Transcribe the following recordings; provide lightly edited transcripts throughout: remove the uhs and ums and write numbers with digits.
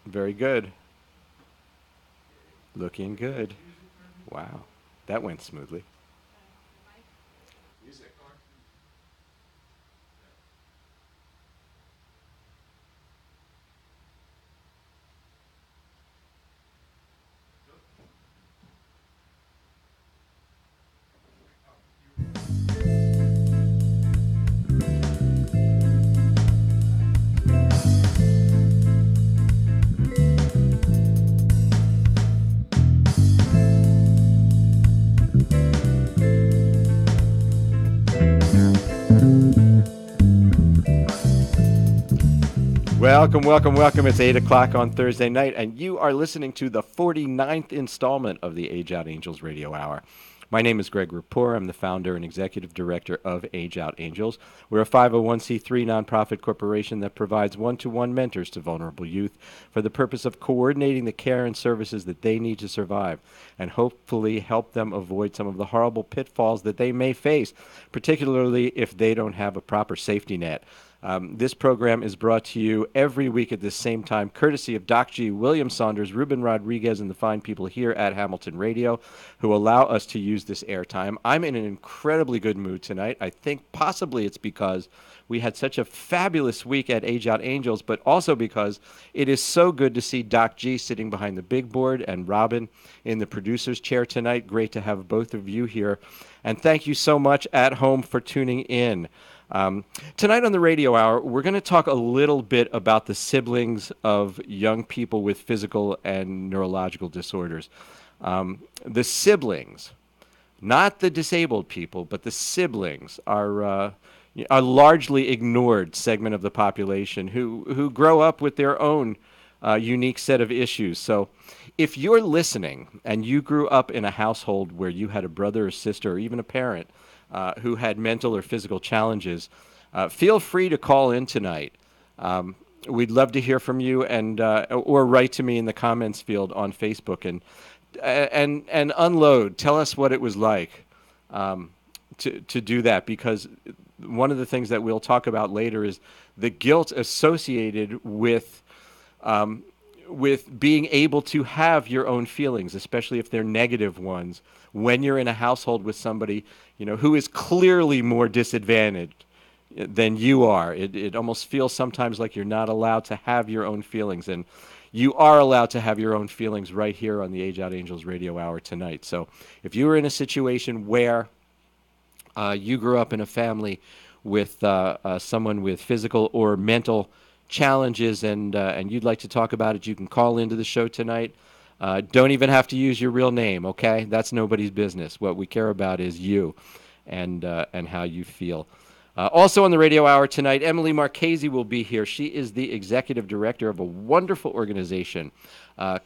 Very good. Looking good. Wow. That went smoothly. Welcome, welcome, welcome. It's 8 o'clock on Thursday night, and you are listening to the 49th installment of the Age Out Angels Radio Hour. My name is Greg Rapport. I'm the founder and executive director of Age Out Angels. We're a 501c3 nonprofit corporation that provides one-to-one mentors to vulnerable youth for the purpose of coordinating the care and services that they need to survive and hopefully help them avoid some of the horrible pitfalls that they may face, particularly if they don't have a proper safety net. This program is brought to you every week at the same time, courtesy of Doc G, William Saunders, Ruben Rodriguez, and the fine people here at Hamilton Radio who allow us to use this airtime. I'm in an incredibly good mood tonight. I think possibly it's because we had such a fabulous week at Age Out Angels, but also because it is so good to see Doc G sitting behind the big board and Robin in the producer's chair tonight. Great to have both of you here. And thank you so much at home for tuning in. Tonight on the Radio Hour, we're going to talk a little bit about the siblings of young people with physical and neurological disorders. The siblings, not the disabled people, but the siblings are a largely ignored segment of the population who grow up with their own unique set of issues. So if you're listening and you grew up in a household where you had a brother or sister or even a parent who had mental or physical challenges, feel free to call in tonight. We'd love to hear from you, and or write to me in the comments field on Facebook and unload. Tell us what it was like to do that, because one of the things that we'll talk about later is the guilt associated with being able to have your own feelings, especially if they're negative ones, when you're in a household with somebody, who is clearly more disadvantaged than you are. It almost feels sometimes like you're not allowed to have your own feelings, and you are allowed to have your own feelings right here on the Age Out Angels Radio Hour tonight. So if you were in a situation where you grew up in a family with someone with physical or mental challenges, and you'd like to talk about it, you can call into the show tonight. Don't even have to use your real name, okay? That's nobody's business. What we care about is you and how you feel. Also on the Radio Hour tonight, Emily Marchese will be here. She is the executive director of a wonderful organization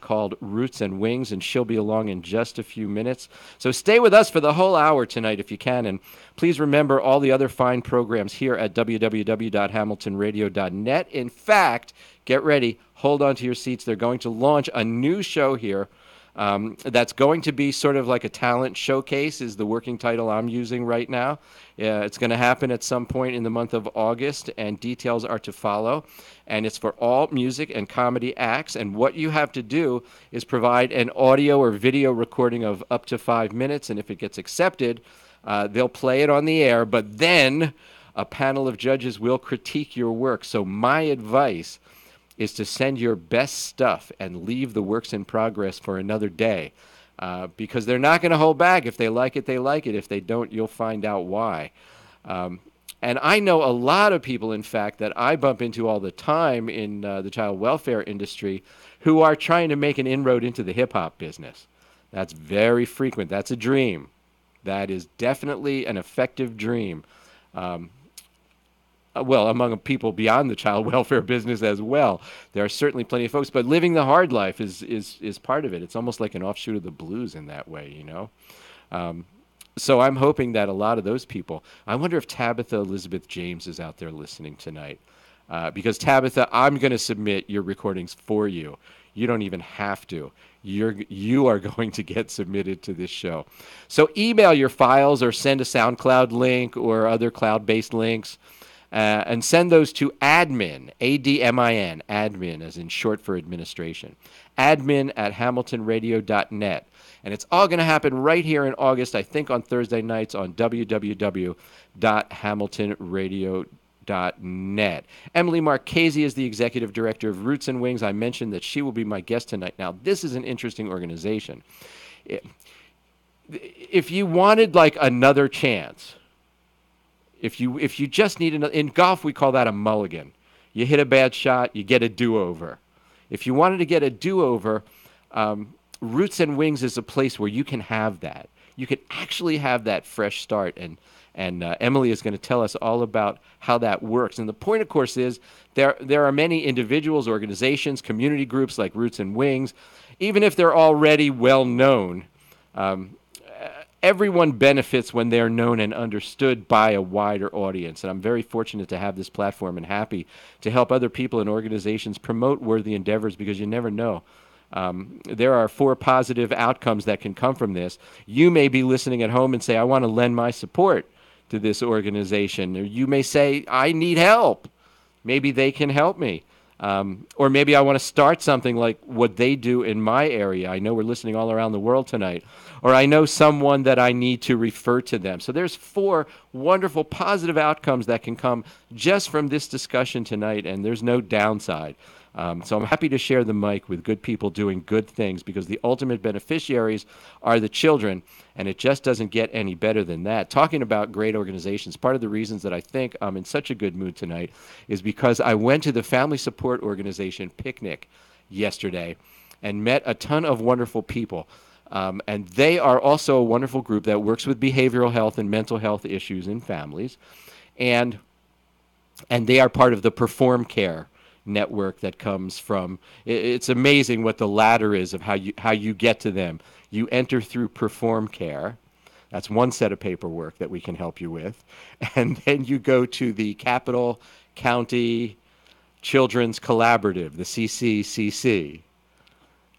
called Roots and Wings, and she'll be along in just a few minutes. So stay with us for the whole hour tonight if you can, and please remember all the other fine programs here at www.hamiltonradio.net. In fact, get ready, hold on to your seats. They're going to launch a new show here that's going to be sort of like a talent showcase, is the working title I'm using right now. It's going to happen at some point in the month of August, and details are to follow. And it's for all music and comedy acts. And what you have to do is provide an audio or video recording of up to 5 minutes. And if it gets accepted, they'll play it on the air. But then a panel of judges will critique your work. So my advice is to send your best stuff and leave the works in progress for another day, because they're not going to hold back. If they like it, they like it. If they don't, you'll find out why. And I know a lot of people, in fact, that I bump into all the time in the child welfare industry who are trying to make an inroad into the hip-hop business. That's very frequent. That's a dream. That is definitely an effective dream. Well, among people beyond the child welfare business as well. There are certainly plenty of folks, but living the hard life is part of it. It's almost like an offshoot of the blues in that way, So I'm hoping that a lot of those people, I wonder if Tabitha Elizabeth James is out there listening tonight. Because Tabitha, I'm going to submit your recordings for you. You don't even have to. You are going to get submitted to this show. So email your files or send a SoundCloud link or other cloud-based links and send those to admin, A-D-M-I-N, admin, as in short for administration, admin at hamiltonradio.net. And it's all going to happen right here in August, I think on Thursday nights on www.hamiltonradio.net. Emily Marchese is the executive director of Roots and Wings. I mentioned that she will be my guest tonight. Now, this is an interesting organization. If you wanted like another chance, if you just need another, in golf we call that a mulligan. You hit a bad shot, you get a do-over. If you wanted to get a do-over, Roots and Wings is a place where you can have that. You can actually have that fresh start, and Emily is going to tell us all about how that works. And the point, of course, is there are many individuals, organizations, community groups like Roots and Wings, even if they're already well known. Everyone benefits when they're known and understood by a wider audience. And I'm very fortunate to have this platform and happy to help other people and organizations promote worthy endeavors, because you never know. There are 4 positive outcomes that can come from this. You may be listening at home and say, I want to lend my support to this organization. Or you may say, I need help. Maybe they can help me. Or maybe I want to start something like what they do in my area. I know we're listening all around the world tonight. Or I know someone that I need to refer to them. So there's 4 wonderful positive outcomes that can come just from this discussion tonight, and there's no downside. So I'm happy to share the mic with good people doing good things, because the ultimate beneficiaries are the children, and it just doesn't get any better than that. Talking about great organizations, part of the reasons that I think I'm in such a good mood tonight is because I went to the Family Support Organization picnic yesterday and met a ton of wonderful people. And they are also a wonderful group that works with behavioral health and mental health issues in families. And they are part of the Perform Care network that comes from, it's amazing what the ladder is of how you get to them. You enter through Perform Care. That's one set of paperwork that we can help you with. And then you go to the Capital County Children's Collaborative, the CCCC.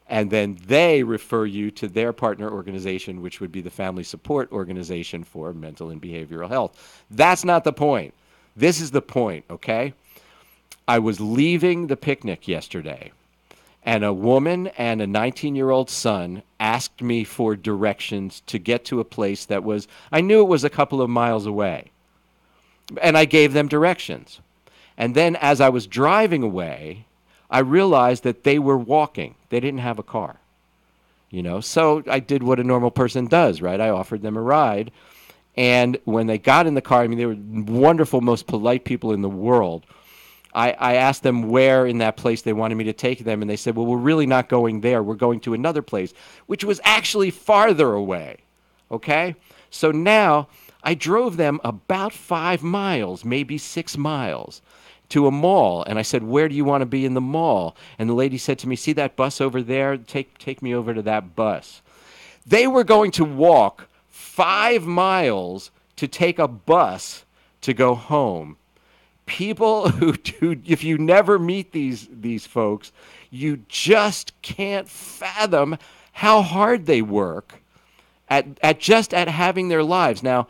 And then they refer you to their partner organization, which would be the Family Support Organization for Mental and Behavioral Health. That's not the point. This is the point, okay? I was leaving the picnic yesterday, and a woman and a 19-year-old son asked me for directions to get to a place that was, I knew it was a couple of miles away, and I gave them directions. And then as I was driving away, I realized that they were walking. They didn't have a car, So I did what a normal person does, right? I offered them a ride, and when they got in the car, they were wonderful, most polite people in the world. I asked them where in that place they wanted me to take them, and they said, well, we're really not going there. We're going to another place, which was actually farther away, okay? So now I drove them about 5 miles, maybe 6 miles, to a mall, and I said, where do you want to be in the mall? And the lady said to me, see that bus over there? Take me over to that bus. They were going to walk 5 miles to take a bus to go home. People who if you never meet these folks, you just can't fathom how hard they work at having their lives. Now,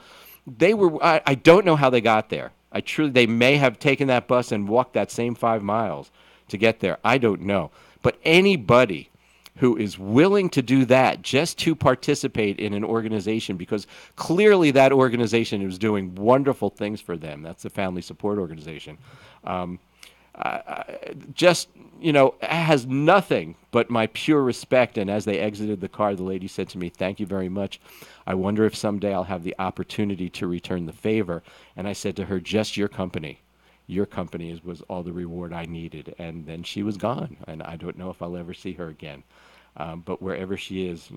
I don't know how they got there. They may have taken that bus and walked that same 5 miles to get there. I don't know. But anybody who is willing to do that just to participate in an organization, because clearly that organization is doing wonderful things for them. That's the Family Support Organization. Has nothing but my pure respect. And as they exited the car, the lady said to me, thank you very much. I wonder if someday I'll have the opportunity to return the favor. And I said to her, just your company. Your company was all the reward I needed. And then she was gone, and I don't know if I'll ever see her again. But wherever she is,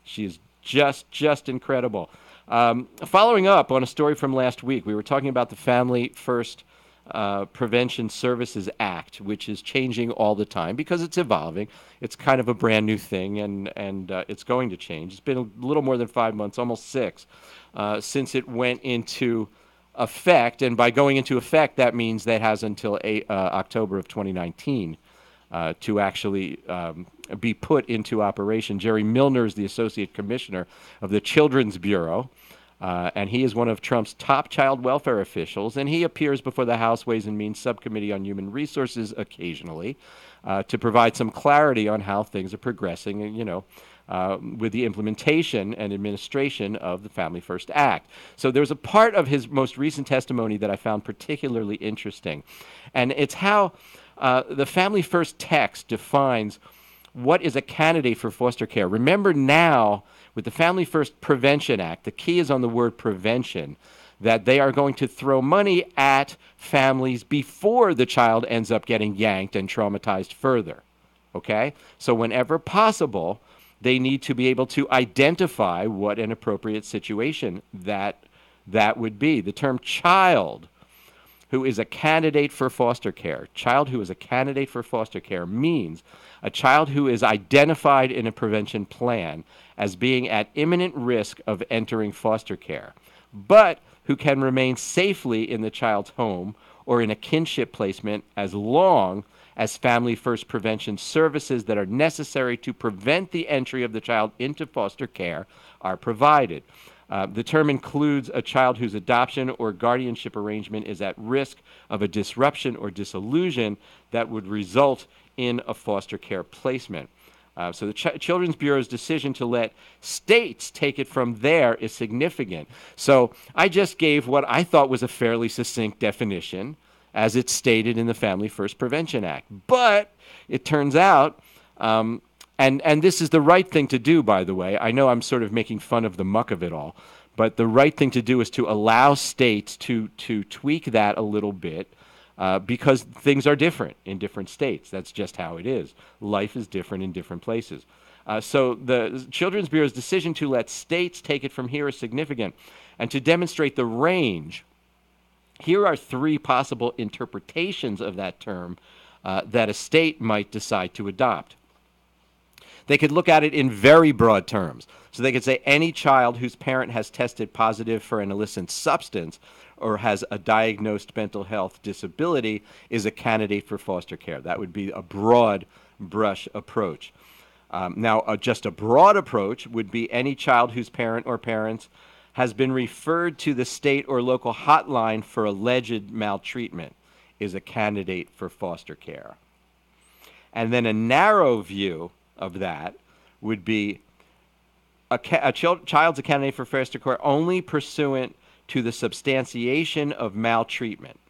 she is just incredible. Following up on a story from last week, we were talking about the Family First Prevention Services Act, which is changing all the time because it's evolving. It's kind of a brand new thing, and it's going to change. It's been a little more than 5 months, almost 6, since it went into effect. And by going into effect, that means that has until October of 2019 to actually be put into operation. Jerry Milner is the Associate Commissioner of the Children's Bureau. And he is one of Trump's top child welfare officials, and he appears before the House Ways and Means Subcommittee on Human Resources occasionally to provide some clarity on how things are progressing, and, with the implementation and administration of the Family First Act. So there's a part of his most recent testimony that I found particularly interesting, and it's how the Family First text defines what is a candidate for foster care. Remember now, with the Family First Prevention Act, the key is on the word prevention, that they are going to throw money at families before the child ends up getting yanked and traumatized further. Okay? So whenever possible, they need to be able to identify what an appropriate situation that would be. The term child who is a candidate for foster care, child who is a candidate for foster care means a child who is identified in a prevention plan as being at imminent risk of entering foster care, but who can remain safely in the child's home or in a kinship placement as long as Family First prevention services that are necessary to prevent the entry of the child into foster care are provided. The term includes a child whose adoption or guardianship arrangement is at risk of a disruption or dissolution that would result in a foster care placement. So the Children's Bureau's decision to let states take it from there is significant. So I just gave what I thought was a fairly succinct definition as it's stated in the Family First Prevention Act. But it turns out, and this is the right thing to do, by the way. I know I'm sort of making fun of the muck of it all, but the right thing to do is to allow states to tweak that a little bit, because things are different in different states. That's just how it is. Life is different in different places. So the Children's Bureau's decision to let states take it from here is significant. And to demonstrate the range, here are three possible interpretations of that term that a state might decide to adopt. They could look at it in very broad terms. So they could say any child whose parent has tested positive for an illicit substance or has a diagnosed mental health disability is a candidate for foster care. That would be a broad brush approach. Now, just a broad approach would be any child whose parent or parents has been referred to the state or local hotline for alleged maltreatment is a candidate for foster care. And then a narrow view of that would be a child's a candidate for foster care only pursuant to the substantiation of maltreatment.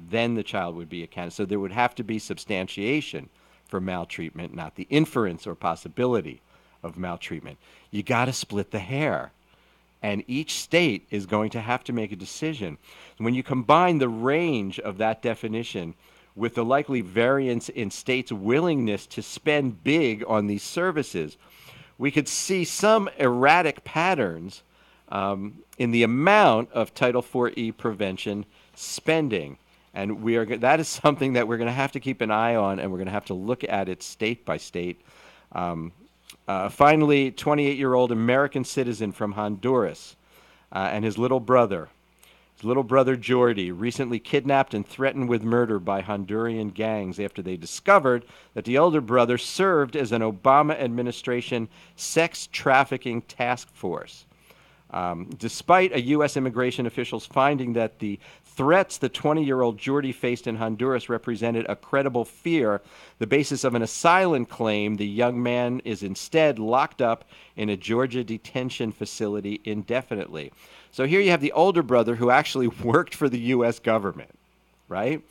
Then the child would be a candidate. So there would have to be substantiation for maltreatment, not the inference or possibility of maltreatment. You got to split the hair. And each state is going to have to make a decision. When you combine the range of that definition with the likely variance in states' willingness to spend big on these services, we could see some erratic patterns in the amount of Title IV-E prevention spending. And that is something that we're going to have to keep an eye on, and we're going to have to look at it state by state. Finally, 28-year-old American citizen from Honduras and his little brother Jordi, recently kidnapped and threatened with murder by Honduran gangs after they discovered that the older brother served as an Obama administration sex trafficking task force. Despite a U.S. immigration official's finding that the threats the 20-year-old Jordi faced in Honduras represented a credible fear, the basis of an asylum claim, the young man is instead locked up in a Georgia detention facility indefinitely. So here you have the older brother who actually worked for the U.S. government, right?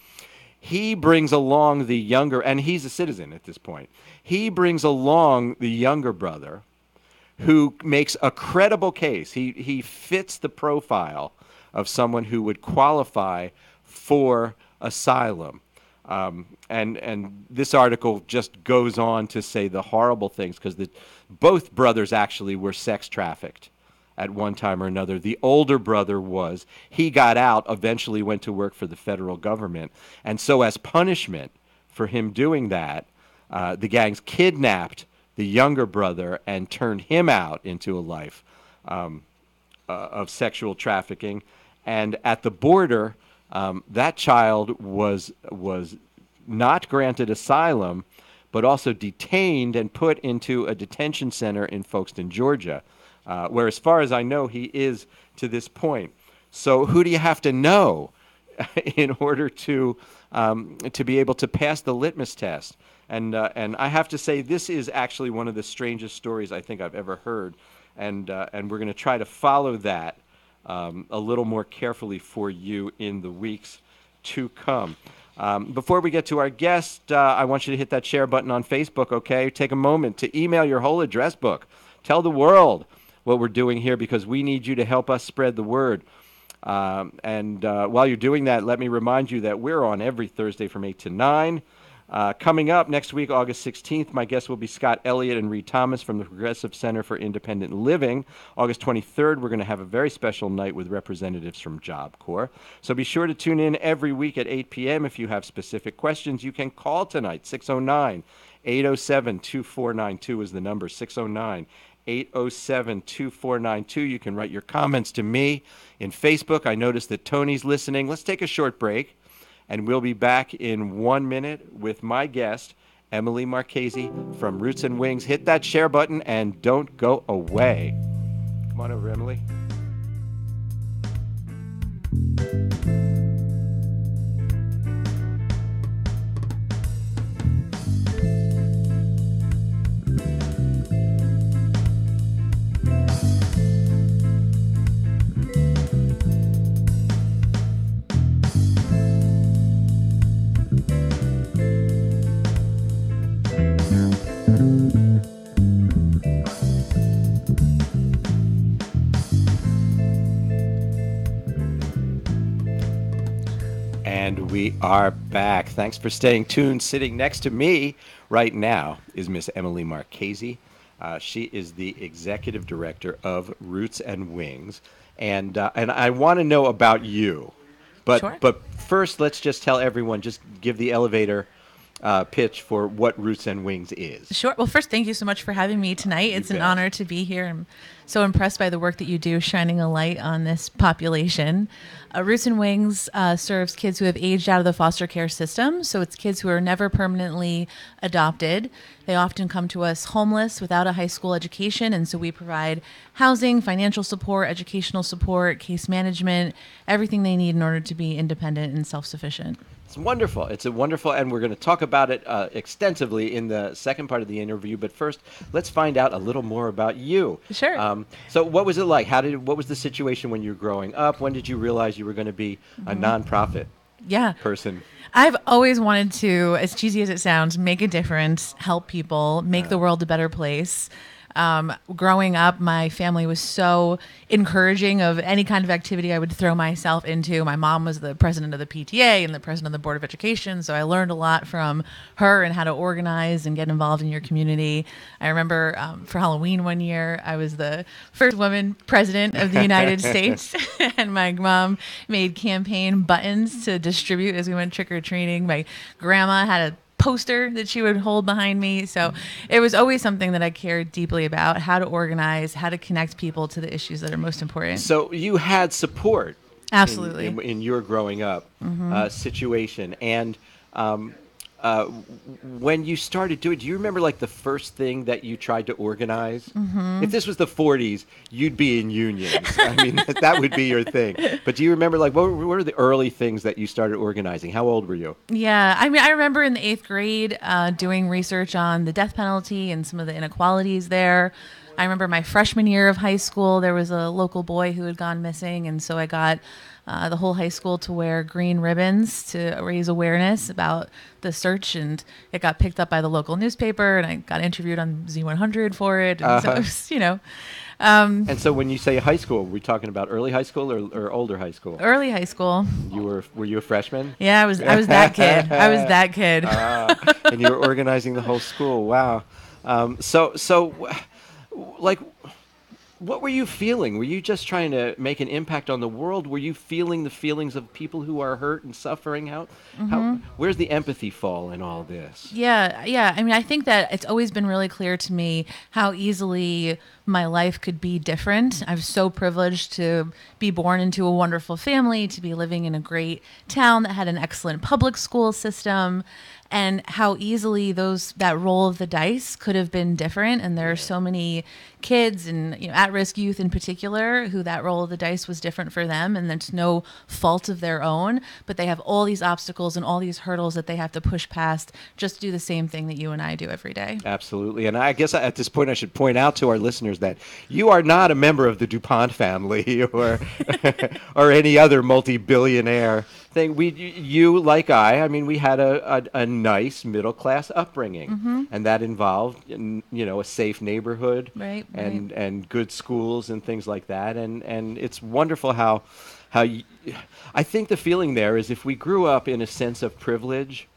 He brings along the younger, and he's a citizen at this point. He brings along the younger brother who makes a credible case. He fits the profile of someone who would qualify for asylum. And this article just goes on to say the horrible things, because both brothers actually were sex trafficked at one time or another. The older brother he got out, eventually went to work for the federal government. And so as punishment for him doing that, the gangs kidnapped the younger brother and turned him out into a life of sexual trafficking. And at the border, that child was not granted asylum, but also detained and put into a detention center in Folkestone, Georgia, where as far as I know, he is to this point. So who do you have to know in order to be able to pass the litmus test? And I have to say, this is actually one of the strangest stories I think I've ever heard, and we're going to try to follow that a little more carefully for you in the weeks to come. Before we get to our guest, I want you to hit that share button on Facebook, okay? Take a moment to email your whole address book. Tell the world what we're doing here, because we need you to help us spread the word. And while you're doing that, let me remind you that we're on every Thursday from 8 to 9. Coming up next week, August 16th, my guests will be Scott Elliott and Reed Thomas from the Progressive Center for Independent Living. August 23rd, we're going to have a very special night with representatives from Job Corps. So be sure to tune in every week at 8 p.m. If you have specific questions, you can call tonight. 609-807-2492 is the number, 609-807-2492. You can write your comments to me in Facebook. I noticed that Tony's listening. Let's take a short break, and we'll be back in 1 minute with my guest, Emily Marchese from Roots and Wings. Hit that share button and don't go away. Come on over, Emily. And we are back. Thanks for staying tuned. Sitting next to me right now is Miss Emily Marchese. She is the executive director of Roots and Wings. And I want to know about you. But, Sure. But first, let's just tell everyone, just give the elevator pitch for what Roots and Wings is. Sure. Well, first, thank you so much for having me tonight. It's an honor to be here. I'm so impressed by the work that you do, shining a light on this population. Roots and Wings serves kids who have aged out of the foster care system. So it's kids who are never permanently adopted. They often come to us homeless without a high school education. And so we provide housing, financial support, educational support, case management, everything they need in order to be independent and self-sufficient. It's wonderful. It's a wonderful, and we're going to talk about it extensively in the second part of the interview. But first, let's find out a little more about you. Sure. So, what was it like? What was the situation when you were growing up? When did you realize you were going to be a nonprofit person? I've always wanted to, as cheesy as it sounds, make a difference, help people, make the world a better place. Growing up, my family was so encouraging of any kind of activity I would throw myself into. My mom was the president of the PTA and the president of the Board of Education, so I learned a lot from her and how to organize and get involved in your community. I remember for Halloween one year, I was the first woman president of the United States, and my mom made campaign buttons to distribute as we went trick-or-treating. My grandma had a poster that she would hold behind me. So it was always something that I cared deeply about, how to organize, how to connect people to the issues that are most important. So you had support. Absolutely. In your growing up situation. And when you started doing it, do you remember like the first thing that you tried to organize? If this was the 40s, you'd be in unions. I mean, that would be your thing. But do you remember like what were the early things that you started organizing? How old were you? Yeah, I mean, I remember in the 8th grade doing research on the death penalty and some of the inequalities there. I remember my freshman year of high school, there was a local boy who had gone missing, and so I got the whole high school to wear green ribbons to raise awareness about the search, and it got picked up by the local newspaper, and I got interviewed on Z100 for it, and so it was, and so when you say high school, were we talking about early high school or older high school? Early high school. Were you a freshman? Yeah, I was that kid. I was that kid. And you were organizing the whole school. Wow. Like, what were you feeling? Were you just trying to make an impact on the world? Were you feeling the feelings of people who are hurt and suffering? Where's the empathy fall in all this? Yeah. I mean, I think that it's always been really clear to me how easily my life could be different. I'm so privileged to be born into a wonderful family, to be living in a great town that had an excellent public school system, and how easily that roll of the dice could have been different. And there are so many kids and at-risk youth in particular, who that roll of the dice was different for them, and it's no fault of their own, but they have all these obstacles and all these hurdles that they have to push past just to do the same thing that you and I do every day. Absolutely. And I guess at this point I should point out to our listeners that you are not a member of the DuPont family or or any other multi-billionaire thing. You like I mean, we had a nice middle-class upbringing, and that involved, a safe neighborhood, Right. and good schools and things like that. And it's wonderful how I think the feeling there is if we grew up in a sense of privilege,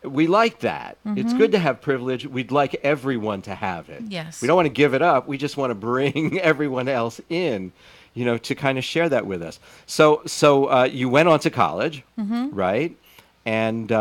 we like that. It's good to have privilege. We'd like everyone to have it. Yes. We don't want to give it up. We just want to bring everyone else in, to kind of share that with us. So you went on to college, right? And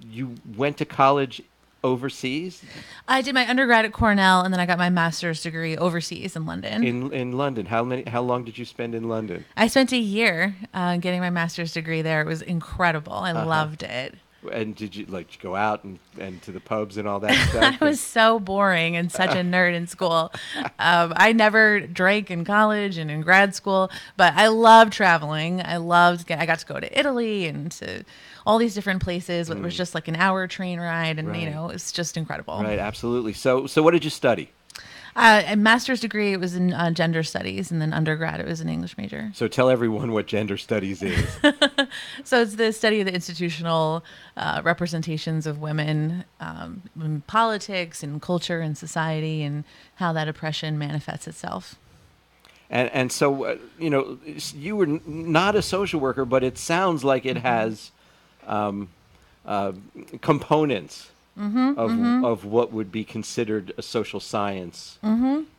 you went to college overseas? I did my undergrad at Cornell, and then I got my master's degree overseas in London. In London. How long did you spend in London? I spent a year getting my master's degree there. It was incredible. I loved it. And did you go out and to the pubs and all that stuff? I was so boring and such a nerd in school. I never drank in college and in grad school, but I loved traveling. I got to go to Italy and to all these different places. It was just like an hour train ride, and Right. it's just incredible. Right, absolutely. So what did you study? A master's degree, it was in gender studies, and then undergrad, it was an English major. So tell everyone what gender studies is. So it's the study of the institutional representations of women in politics and culture and society, and how that oppression manifests itself. And so, you were not a social worker, but it sounds like it has components of what would be considered a social science.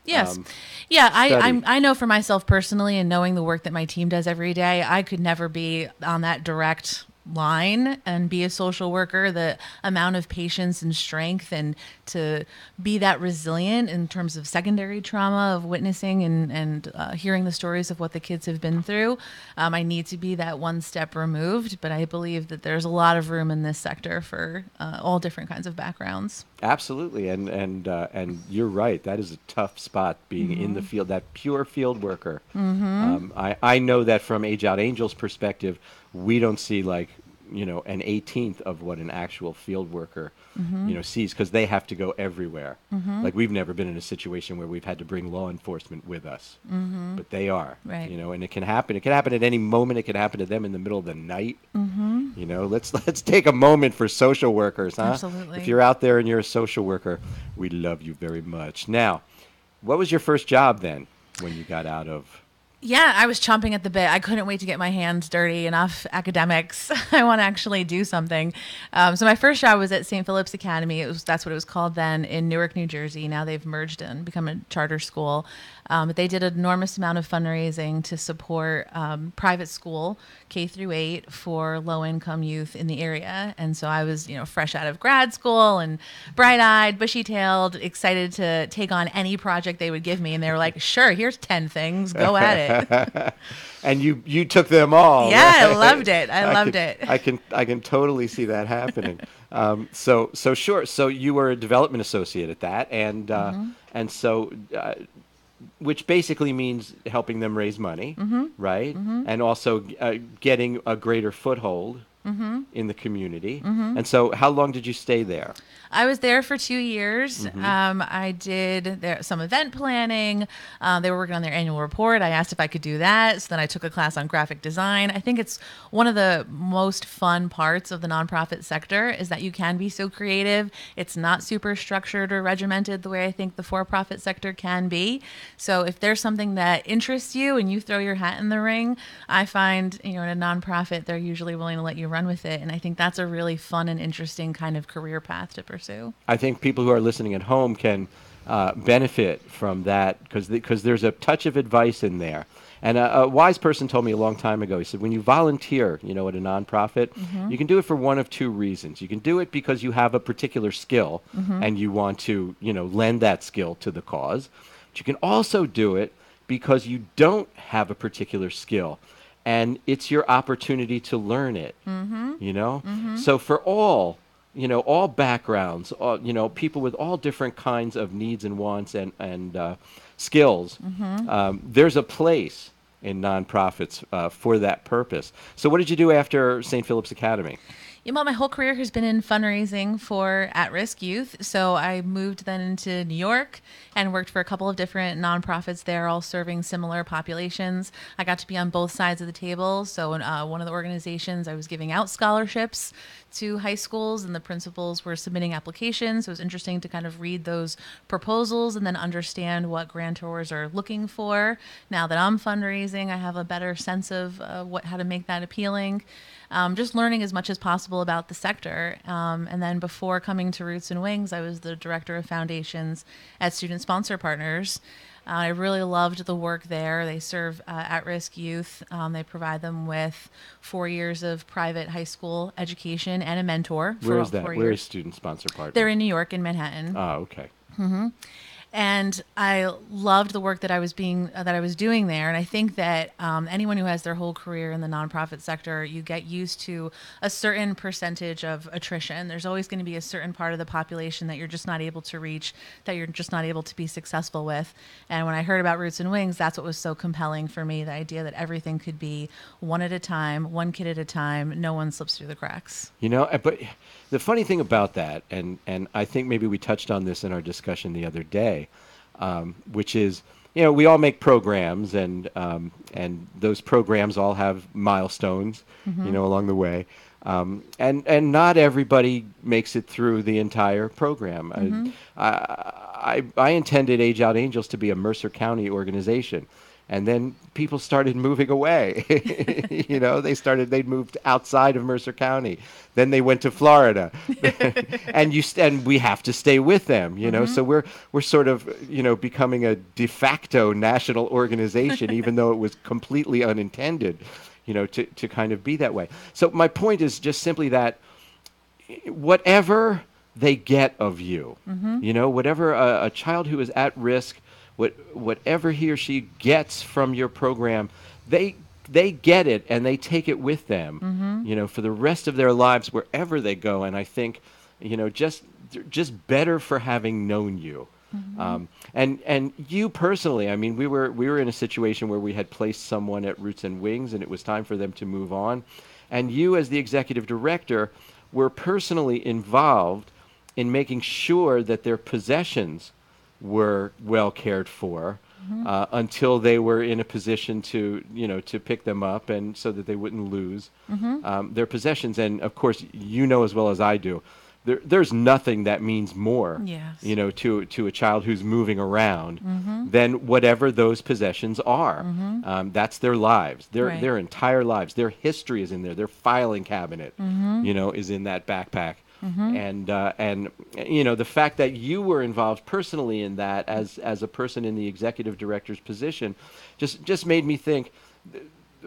Yes. um, Yeah, study. I know for myself personally, and knowing the work that my team does every day, I could never be on that direct line and be a social worker. The amount of patience and strength, and to be that resilient in terms of secondary trauma of witnessing and hearing the stories of what the kids have been through. I need to be that one step removed, but I believe that there's a lot of room in this sector for all different kinds of backgrounds. Absolutely, and you're right. That is a tough spot, being in the field, that pure field worker. I know that from Age Out Angels' perspective, we don't see an 18th of what an actual field worker sees, because they have to go everywhere. Like, we've never been in a situation where we've had to bring law enforcement with us, but they are. Right. And it can happen. It can happen at any moment. It can happen to them in the middle of the night. Let's take a moment for social workers, huh? Absolutely. If you're out there and you're a social worker, we love you very much. Now, what was your first job then when you got out of? Yeah, I was chomping at the bit. I couldn't wait to get my hands dirty. Enough academics. I want to actually do something. So my first job was at St. Philip's Academy. That's what it was called then, in Newark, New Jersey. Now they've merged and become a charter school. But they did an enormous amount of fundraising to support private school, K through 8, for low-income youth in the area. And so I was, fresh out of grad school and bright-eyed, bushy-tailed, excited to take on any project they would give me. And they were like, "Sure, here's 10 things. Go at it." And you took them all. Yeah, right? I loved it. I loved it. I can totally see that happening. So sure. So you were a development associate at that, and so. Which basically means helping them raise money, right? And also getting a greater foothold in the community. And so how long did you stay there? I was there for 2 years. I did some event planning. They were working on their annual report. I asked if I could do that. So then I took a class on graphic design. I think it's one of the most fun parts of the nonprofit sector, is that you can be so creative. It's not super structured or regimented the way I think the for-profit sector can be. So if there's something that interests you and you throw your hat in the ring, I find, in a nonprofit, they're usually willing to let you run with it. And I think that's a really fun and interesting kind of career path to pursue. I think people who are listening at home can benefit from that, because there's a touch of advice in there. And a wise person told me a long time ago, he said, when you volunteer, at a nonprofit, you can do it for one of two reasons. You can do it because you have a particular skill and you want to, lend that skill to the cause. But you can also do it because you don't have a particular skill, and it's your opportunity to learn it, So for all backgrounds, people with all different kinds of needs and wants and skills, there's a place in nonprofits for that purpose. So what did you do after St. Philip's Academy? Yeah, well, my whole career has been in fundraising for at-risk youth. So I moved then into New York and worked for a couple of different nonprofits there, all serving similar populations. I got to be on both sides of the table. So in one of the organizations, I was giving out scholarships to high schools, and the principals were submitting applications. So it was interesting to kind of read those proposals and then understand what grantors are looking for. Now that I'm fundraising, I have a better sense of how to make that appealing. Just learning as much as possible about the sector. And then before coming to Roots and Wings, I was the director of foundations at Student Sponsor Partners. I really loved the work there. They serve at-risk youth. They provide them with 4 years of private high school education and a mentor. Where is that? 4 Where years. is Student Sponsor Partner? They're in New York, in Manhattan. Oh, okay. And I loved the work that I was doing there. And I think that anyone who has their whole career in the nonprofit sector, you get used to a certain percentage of attrition. There's always going to be a certain part of the population that you're just not able to reach, that you're just not able to be successful with. And when I heard about Roots and Wings, that's what was so compelling for me, the idea that everything could be one at a time, one kid at a time, no one slips through the cracks. You know, but the funny thing about that, and I think maybe we touched on this in our discussion the other day, which is, you know, we all make programs, and those programs all have milestones, you know, along the way, and not everybody makes it through the entire program. I intended Age Out Angels to be a Mercer County organization. And then people started moving away. You know, they moved outside of Mercer County. Then they went to Florida, and we have to stay with them. You know, so we're sort of, you know, becoming a de facto national organization, even though it was completely unintended, you know, to kind of be that way. So my point is just simply that whatever they get of you, you know, whatever a child who is at risk, whatever he or she gets from your program, they get it and they take it with them, you know, for the rest of their lives wherever they go. And I think, you know, just better for having known you. And you personally, I mean, we were in a situation where we had placed someone at Roots and Wings, and it was time for them to move on. And you, as the executive director, were personally involved in making sure that their possessions were well cared for until they were in a position to, you know, to pick them up, and so that they wouldn't lose their possessions. And of course, you know as well as I do, there's nothing that means more, Yes. you know, to a child who's moving around than whatever those possessions are. That's their lives, Right. their entire lives. Their history is in there. Their filing cabinet, you know, is in that backpack. And you know, the fact that you were involved personally in that as a person in the executive director's position just made me think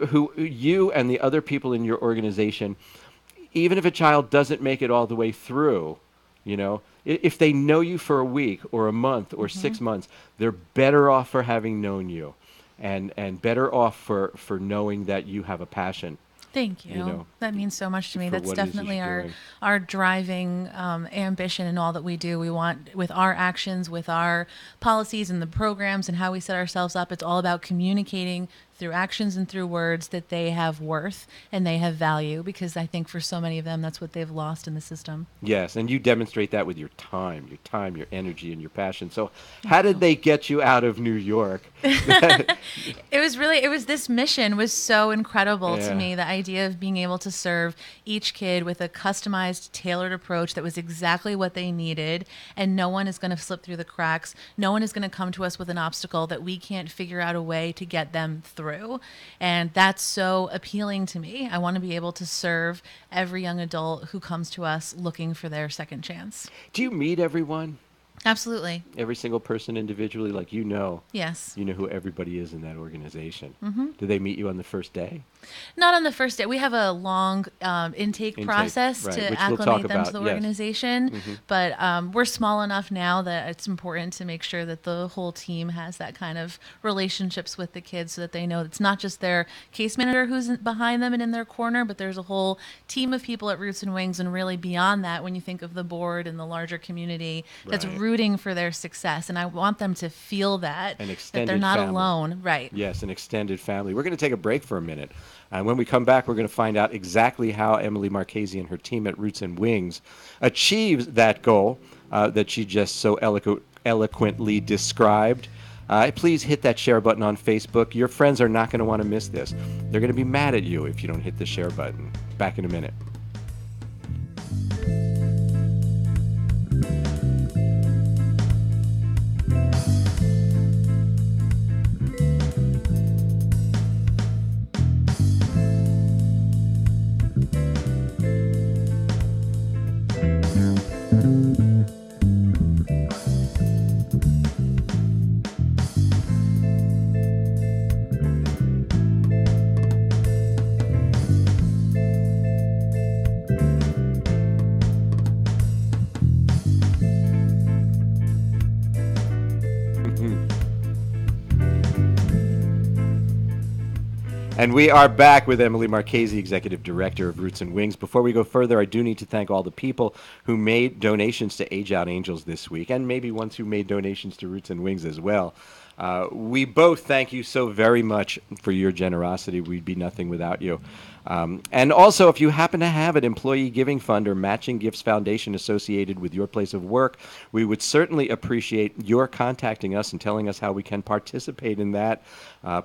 who you and the other people in your organization, even if a child doesn't make it all the way through, you know, if they know you for a week or a month or 6 months, they're better off for having known you, and better off for knowing that you have a passion. Thank you. You know, that means so much to me. for That's what it is that definitely you're doing. our driving ambition in all that we do. We want, with our actions, with our policies and the programs and how we set ourselves up, it's all about communicating through actions and through words that they have worth and they have value, because I think for so many of them, that's what they've lost in the system. Yes, and you demonstrate that with your time, your energy, and your passion. So how did they get you out of New York? It was this mission was so incredible Yeah. to me. The idea of being able to serve each kid with a customized, tailored approach that was exactly what they needed, and no one is going to slip through the cracks. No one is going to come to us with an obstacle that we can't figure out a way to get them through. And that's so appealing to me. I want to be able to serve every young adult who comes to us looking for their second chance. Do you meet everyone? Absolutely. Every single person individually? Like, you know Yes. who everybody is in that organization. Do they meet you on the first day? Not on the first day. We have a long intake process right, to which we'll talk acclimate them to about, the yes. organization. But we're small enough now that it's important to make sure that the whole team has that kind of relationships with the kids so that they know it's not just their case manager who's behind them and in their corner, but there's a whole team of people at Roots and Wings, and really beyond that when you think of the board and the larger community that's Right. rooting for their success. And I want them to feel that, An that extended they're not family. alone. Right. Yes, an extended family. We're going to take a break for a minute. And when we come back, we're going to find out exactly how Emily Marchese and her team at Roots and Wings achieves that goal that she just so eloquently described. Please hit that share button on Facebook. Your friends are not going to want to miss this. They're going to be mad at you if you don't hit the share button. Back in a minute. And we are back with Emily Marchese, Executive Director of Roots and Wings. Before we go further, I do need to thank all the people who made donations to Age Out Angels this week, and maybe ones who made donations to Roots and Wings as well. We both thank you so very much for your generosity. We'd be nothing without you. And also, if you happen to have an employee giving fund or matching gifts foundation associated with your place of work, we would certainly appreciate your contacting us and telling us how we can participate in that.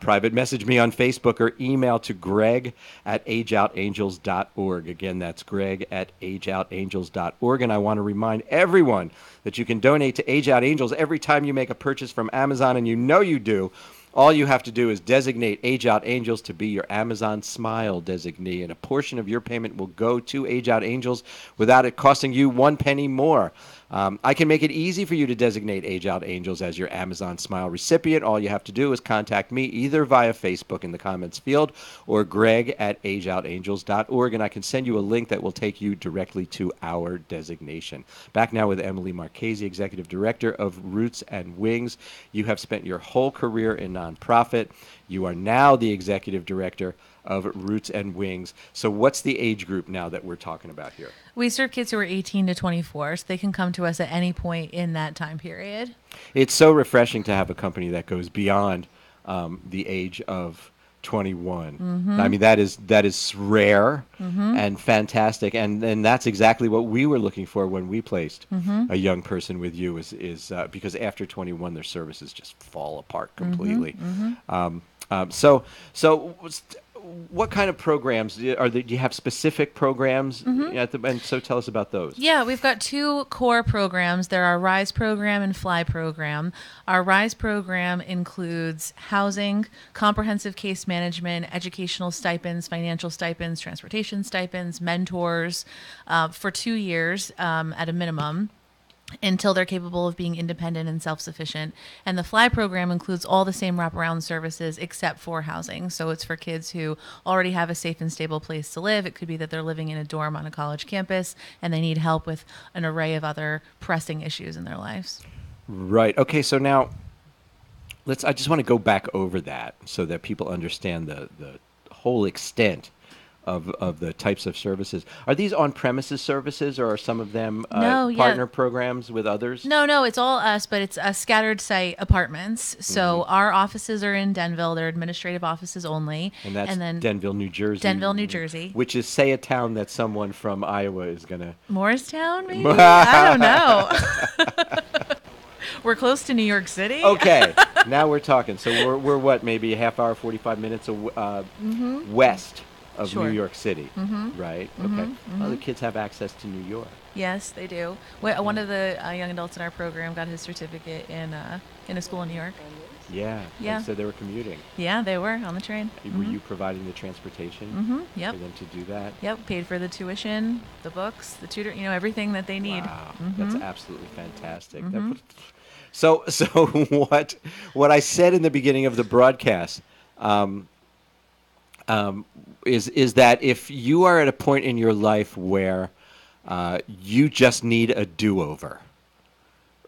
Private message me on Facebook or email to greg@ageoutangels.org. Again, that's greg@ageoutangels.org. And I want to remind everyone that you can donate to Age Out Angels every time you make a purchase from Amazon, and you know you do. All you have to do is designate Age Out Angels to be your Amazon Smile designee, and a portion of your payment will go to Age Out Angels without it costing you 1 penny more. I can make it easy for you to designate Age Out Angels as your Amazon Smile recipient. All you have to do is contact me either via Facebook in the comments field or greg@ageoutangels.org, and I can send you a link that will take you directly to our designation. Back now with Emily Marchese, Executive Director of Roots and Wings. You have spent your whole career in nonprofit. You are now the Executive Director of Roots and Wings. So what's the age group now that we're talking about here? We serve kids who are 18 to 24, so they can come to us at any point in that time period. It's so refreshing to have a company that goes beyond the age of 21. I mean, that is rare and fantastic, and that's exactly what we were looking for when we placed a young person with you. Is because after 21, their services just fall apart completely. So what kind of programs do you have? Specific programs and so tell us about those. Yeah, we've got two core programs. There are RISE program and FLY program. Our RISE program includes housing, comprehensive case management, educational stipends, financial stipends, transportation stipends, mentors for 2 years at a minimum, until they're capable of being independent and self-sufficient. And the FLY program includes all the same wraparound services except for housing. So it's for kids who already have a safe and stable place to live. It could be that they're living in a dorm on a college campus and they need help with an array of other pressing issues in their lives. Right. Okay, so now I just want to go back over that so that people understand the whole extent of the types of services. Are these on-premises services, or are some of them partner programs with others? No, it's all us, but it's scattered site apartments. So our offices are in Denville. They're administrative offices only. And that's Denville, New Jersey. Denville, New Jersey. Which is, say, a town that someone from Iowa is going to... Morristown, maybe? I don't know. We're close to New York City. Okay, now we're talking. So we're what, maybe a half hour, 45 minutes west of New York City, right? Okay. Well, the kids have access to New York. Yes, they do. One of the young adults in our program got his certificate in a school in New York. Yeah. And so they were commuting. Yeah, they were on the train. Were you providing the transportation Yep. for them to do that? Yep, paid for the tuition, the books, the tutor, everything that they need. Wow, that's absolutely fantastic. So what I said in the beginning of the broadcast, is that if you are at a point in your life where you just need a do-over,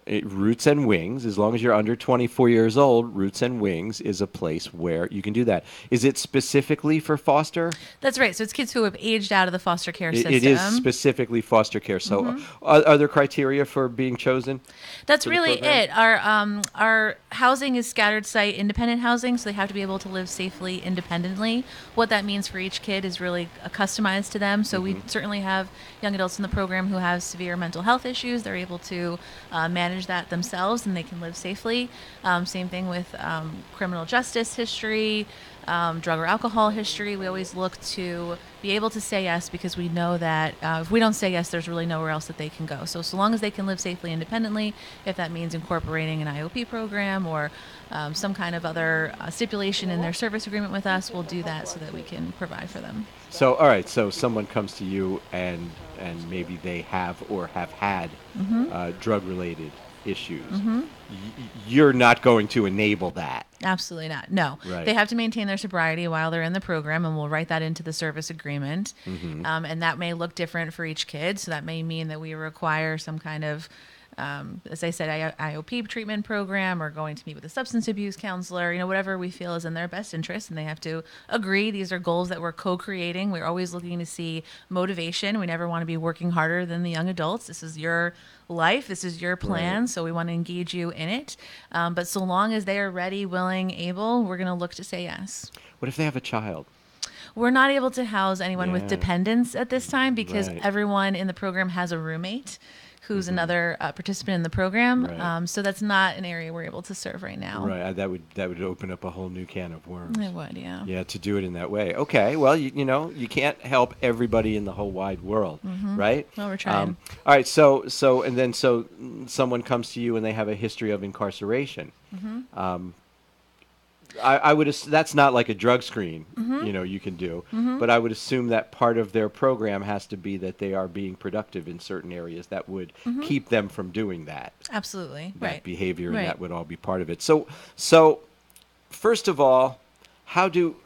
Roots and Wings, as long as you're under 24 years old, Roots and Wings is a place where you can do that. Is it specifically for foster? That's right. So it's kids who have aged out of the foster care It is system. specifically foster care. So, are there criteria for being chosen That's for the really program? it. Our housing is scattered site independent housing, so they have to be able to live safely independently. What that means for each kid is really customized to them. So we certainly have young adults in the program who have severe mental health issues. They're able to manage that themselves, and they can live safely. Same thing with criminal justice history. Drug or alcohol history. We always look to be able to say yes because we know that if we don't say yes, there's really nowhere else that they can go. So long as they can live safely independently, if that means incorporating an IOP program or some kind of other stipulation in their service agreement with us, we'll do that so that we can provide for them. So, all right. So, someone comes to you, and maybe they have or have had drug-related issues. You're not going to enable that. Absolutely not. No, Right. they have to maintain their sobriety while they're in the program, and we'll write that into the service agreement. And that may look different for each kid. So that may mean that we require some kind of, as I said, IOP treatment program or going to meet with a substance abuse counselor. Whatever we feel is in their best interest, and they have to agree. These are goals that we're co-creating. We're always looking to see motivation. We never want to be working harder than the young adults. This is your life. This is your plan. Right. So we want to engage you in it. But so long as they are ready, willing, able, we're going to look to say yes. What if they have a child? We're not able to house anyone with Yeah. dependents at this time because Right. everyone in the program has a roommate who's another participant in the program. Right. So that's not an area we're able to serve right now. Right. That would open up a whole new can of worms. It would, yeah. Yeah, to do it in that way. Okay. Well, you can't help everybody in the whole wide world, right? Well, we're trying. All right. So someone comes to you and they have a history of incarceration. I would that's not like a drug screen, you can do, but I would assume that part of their program has to be that they are being productive in certain areas that would keep them from doing that Absolutely. that behavior, and Right. that would all be part of it. So first of all, how do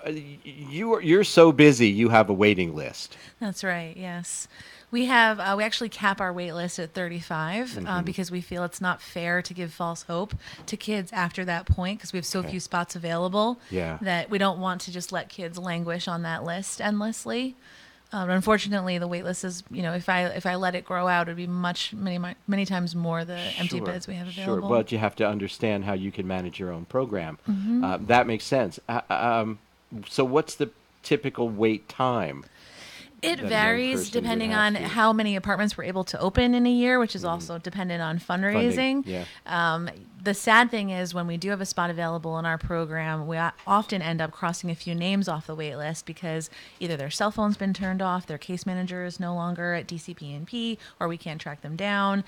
you're so busy you have a waiting list? That's right. Yes. We actually cap our wait list at 35 because we feel it's not fair to give false hope to kids after that point because we have so few spots available Yeah. that we don't want to just let kids languish on that list endlessly. Unfortunately, the wait list is, if I let it grow out, it'd be many times more the empty Sure, beds we have Sure, available. but you have to understand how you can manage your own program. Mm-hmm. That makes sense. So what's the typical wait time? It that a young varies person would depending have on to- how many apartments we're able to open in a year, which is also dependent on fundraising. Yeah. The sad thing is when we do have a spot available in our program, we often end up crossing a few names off the wait list because either their cell phone's been turned off, their case manager is no longer at DCP&P, or we can't track them down.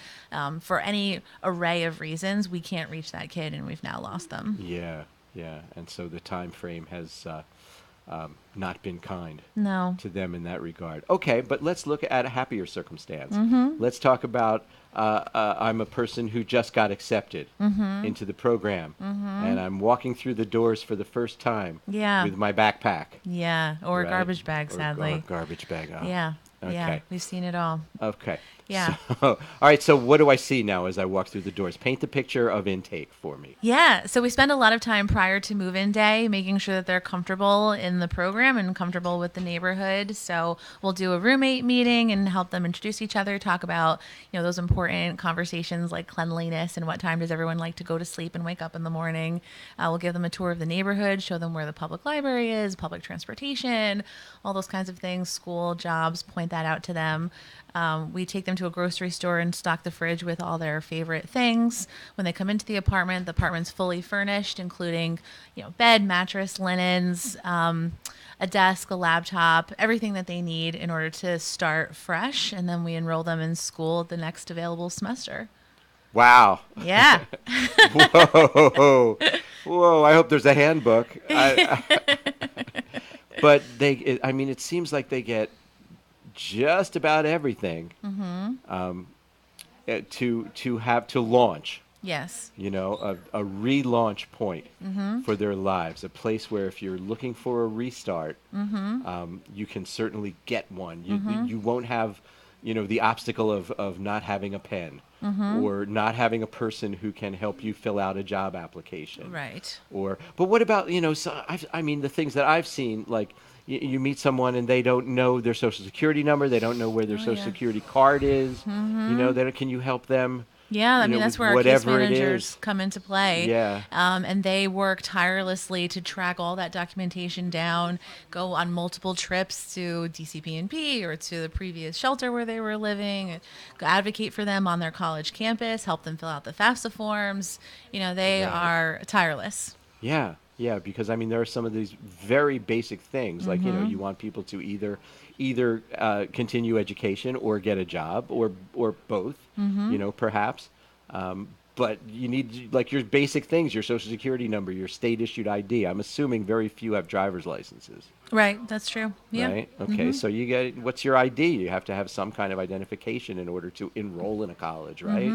For any array of reasons, we can't reach that kid, and we've now lost them. Yeah, yeah. And so the time frame has not been kind No. to them in that regard. Okay, but let's look at a happier circumstance. Mm-hmm. Let's talk about I'm a person who just got accepted into the program, and I'm walking through the doors for the first time Yeah. with my backpack. Yeah. Or a right? garbage bag, Or sadly. garbage bag. Oh. Yeah. Yeah. Okay. We've seen it all. Okay. Yeah. So, all right. So what do I see now as I walk through the doors? Paint the picture of intake for me. Yeah, so we spend a lot of time prior to move-in day making sure that they're comfortable in the program and comfortable with the neighborhood. So we'll do a roommate meeting and help them introduce each other, talk about, those important conversations like cleanliness and what time does everyone like to go to sleep and wake up in the morning. We'll give them a tour of the neighborhood, show them where the public library is, public transportation, all those kinds of things, school, jobs, point that out to them. We take them to a grocery store and stock the fridge with all their favorite things. When they come into the apartment's fully furnished, including, bed, mattress, linens, a desk, a laptop, everything that they need in order to start fresh. And then we enroll them in school the next available semester. Wow. Yeah. Whoa. Whoa. I hope there's a handbook. But it seems like they get just about everything to launch. Yes. a relaunch point for their lives, a place where if you're looking for a restart, you can certainly get one. You won't have, the obstacle of not having a pen or not having a person who can help you fill out a job application. Right. But what about, I mean, the things that I've seen, like you meet someone and they don't know their social security number, they don't know where their Oh, social yeah. security card is, then can you help them, Yeah, I mean, that's with where our case whatever it managers is? come into play. Yeah. And they work tirelessly to track all that documentation down, go on multiple trips to DCP&P or to the previous shelter where they were living, advocate for them on their college campus, help them fill out the FAFSA forms. They Right. are tireless. Yeah, yeah, because I mean there are some of these very basic things, like you want people to either continue education or get a job or both, perhaps. But you need like your basic things, your social security number, your state issued ID. I'm assuming very few have driver's licenses, Right, that's true. Yeah. right? Okay, so you get what's your ID? You have to have some kind of identification in order to enroll in a college, right?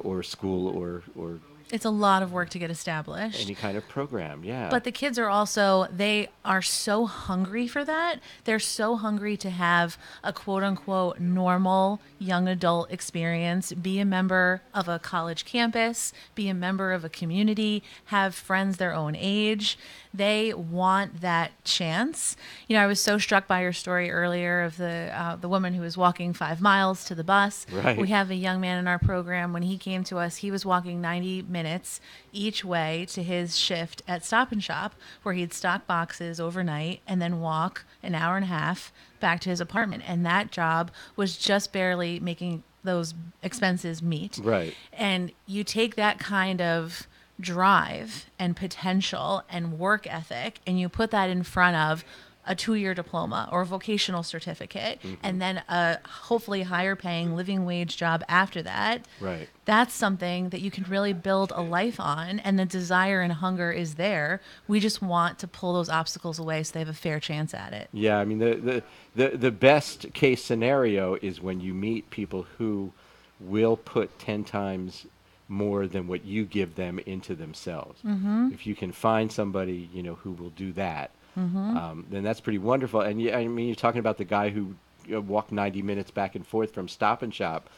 Or school or It's a lot of work to get established. any kind of program. Yeah. But the kids are also, they are so hungry for that. They're so hungry to have a quote unquote normal young adult experience, be a member of a college campus, be a member of a community, have friends their own age. They want that chance. I was so struck by your story earlier of the woman who was walking 5 miles to the bus. Right. We have a young man in our program. When he came to us, he was walking 90 minutes each way to his shift at Stop and Shop, where he'd stock boxes overnight and then walk an hour and a half back to his apartment. And that job was just barely making those expenses meet. Right. And you take that kind of drive and potential and work ethic and you put that in front of a 2-year diploma or a vocational certificate and then a hopefully higher paying living wage job after that. Right. That's something that you can really build a life on, and the desire and hunger is there. We just want to pull those obstacles away so they have a fair chance at it. Yeah, I mean the best case scenario is when you meet people who will put 10 times more than what you give them into themselves. If you can find somebody, who will do that, then that's pretty wonderful. And yeah, I mean, you're talking about the guy who walked 90 minutes back and forth from Stop and Shop,